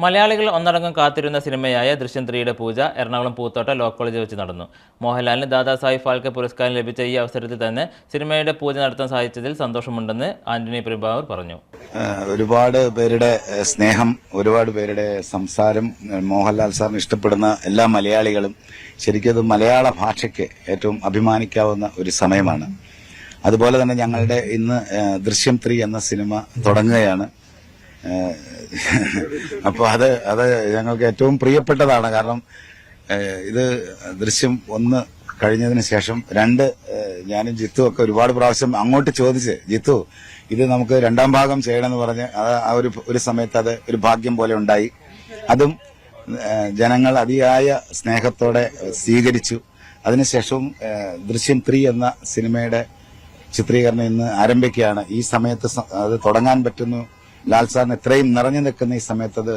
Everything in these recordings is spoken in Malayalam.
മലയാളികൾ ഒന്നടങ്കം കാത്തിരുന്ന സിനിമയായ ദൃശ്യം 3യുടെ പൂജ എറണാകുളം പൂത്തോട്ട ലോ കോളേജിൽ വെച്ച് നടന്നു. മോഹൻലാലിന് ദാദാസാഹിബ് ഫാൽക്കെ പുരസ്കാരം ലഭിച്ച ഈ അവസരത്തിൽ തന്നെ സിനിമയുടെ പൂജ നടത്താൻ സാധിച്ചതിൽ സന്തോഷമുണ്ടെന്ന് ആന്റണി പെരുമ്പാവൂർ പറഞ്ഞു. ഒരുപാട് പേരുടെ സ്നേഹം, ഒരുപാട് പേരുടെ സംസാരം, മോഹൻലാൽ സാറിന് ഇഷ്ടപ്പെടുന്ന എല്ലാ മലയാളികളും ശരിക്കും മലയാള ഭാഷയ്ക്ക് ഏറ്റവും അഭിമാനിക്കാവുന്ന ഒരു സമയമാണ്. അതുപോലെ തന്നെ ഞങ്ങളുടെ ഇന്ന് ദൃശ്യം 3 എന്ന സിനിമ തുടങ്ങുകയാണ്. അപ്പോൾ അത് ഞങ്ങൾക്ക് ഏറ്റവും പ്രിയപ്പെട്ടതാണ്. കാരണം ഇത് ദൃശ്യം 1 കഴിഞ്ഞതിന് ശേഷം 2 ഞാനും ജിത്തു ഒക്കെ ഒരുപാട് പ്രാവശ്യം അങ്ങോട്ട് ചോദിച്ച്, ജിത്തു ഇത് നമുക്ക് 2ാം ഭാഗം ചെയ്യണമെന്ന് പറഞ്ഞ് ആ ഒരു സമയത്ത് അത് ഒരു ഭാഗ്യം പോലെ ഉണ്ടായി. അതും ജനങ്ങൾ അതിയായ സ്നേഹത്തോടെ സ്വീകരിച്ചു. അതിനുശേഷവും ദൃശ്യം 3 എന്ന സിനിമയുടെ ചിത്രീകരണം ഇന്ന് ആരംഭിക്കുകയാണ്. ഈ സമയത്ത് അത് തുടങ്ങാൻ പറ്റുന്നു, ലാൽ സാറിന് ഇത്രയും നിറഞ്ഞു നിൽക്കുന്ന ഈ സമയത്ത് അത്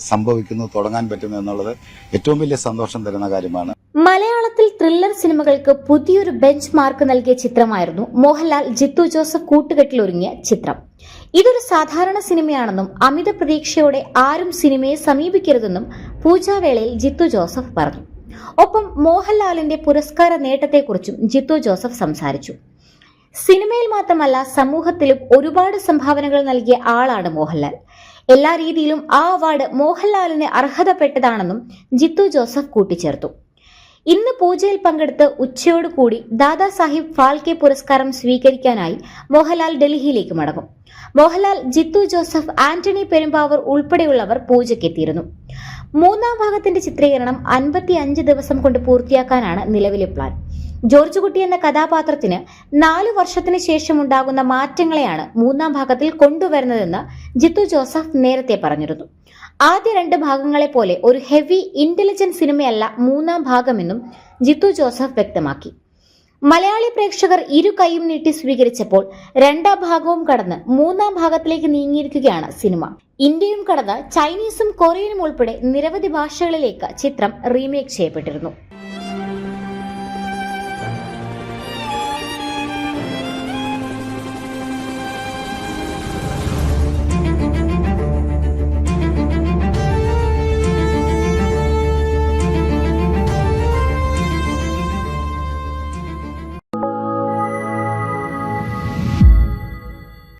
സംഭവിക്കുന്നു, തുടങ്ങാൻ പറ്റുന്നു എന്നുള്ളത് ഏറ്റവും വലിയ സന്തോഷം തരുന്ന കാര്യമാണ്. മലയാളത്തിൽ ത്രില്ലർ സിനിമകൾക്ക് പുതിയൊരു ബെഞ്ച് മാർക്ക് നൽകിയ ചിത്രമായിരുന്നു മോഹൻലാൽ ജിത്തു ജോസഫ് കൂട്ടുകെട്ടിലൊരുങ്ങിയ ചിത്രം. ഇതൊരു സാധാരണ സിനിമയാണെന്നും അമിത പ്രതീക്ഷയോടെ ആരും സിനിമയെ സമീപിക്കരുതെന്നും പൂജാവേളയിൽ ജിത്തു ജോസഫ് പറഞ്ഞു. ഒപ്പം മോഹൻലാലിന്റെ പുരസ്കാര നേട്ടത്തെക്കുറിച്ചും ജിത്തു ജോസഫ് സംസാരിച്ചു. സിനിമയിൽ മാത്രമല്ല സമൂഹത്തിലും ഒരുപാട് സംഭാവനകൾ നൽകിയ ആളാണ് മോഹൻലാൽ. എല്ലാ രീതിയിലും ആ അവാർഡ് മോഹൻലാലിന് അർഹതപ്പെട്ടതാണെന്നും ജിത്തു ജോസഫ് കൂട്ടിച്ചേർത്തു. ഇന്ന് പൂജയിൽ പങ്കെടുത്ത് ഉച്ചയോടുകൂടി ദാദാസാഹിബ് ഫാൽക്കെ പുരസ്കാരം സ്വീകരിക്കാനായി മോഹൻലാൽ ഡൽഹിയിലേക്ക് മടങ്ങും. മോഹൻലാൽ, ജിത്തു ജോസഫ്, ആന്റണി പെരുമ്പാവൂർ ഉൾപ്പെടെയുള്ളവർ പൂജയ്ക്കെത്തിയിരുന്നു. 3ാം ഭാഗത്തിന്റെ ചിത്രീകരണം 55 ദിവസം കൊണ്ട് പൂർത്തിയാക്കാനാണ് നിലവിലെ പ്ലാൻ. ജോർജ് കുട്ടി എന്ന കഥാപാത്രത്തിന് 4 വർഷത്തിന് ശേഷം ഉണ്ടാകുന്ന മാറ്റങ്ങളെയാണ് 3ാം ഭാഗത്തിൽ കൊണ്ടുവരുന്നതെന്ന് ജിത്തു ജോസഫ് നേരത്തെ പറഞ്ഞിരുന്നു. ആദ്യ 2 ഭാഗങ്ങളെ പോലെ ഒരു ഹെവി ഇന്റലിജന്റ് സിനിമയല്ല 3ാം ഭാഗമെന്നും ജിത്തു ജോസഫ് വ്യക്തമാക്കി. മലയാളി പ്രേക്ഷകർ ഇരു കൈയും നീട്ടി സ്വീകരിച്ചപ്പോൾ 2ാം ഭാഗവും കടന്ന് 3ാം ഭാഗത്തിലേക്ക് നീങ്ങിയിരിക്കുകയാണ് സിനിമ. ഇന്ത്യയും കടന്ന് ചൈനീസും കൊറിയനും ഉൾപ്പെടെ നിരവധി ഭാഷകളിലേക്ക് ചിത്രം റീമേക്ക് ചെയ്യപ്പെട്ടിരുന്നു.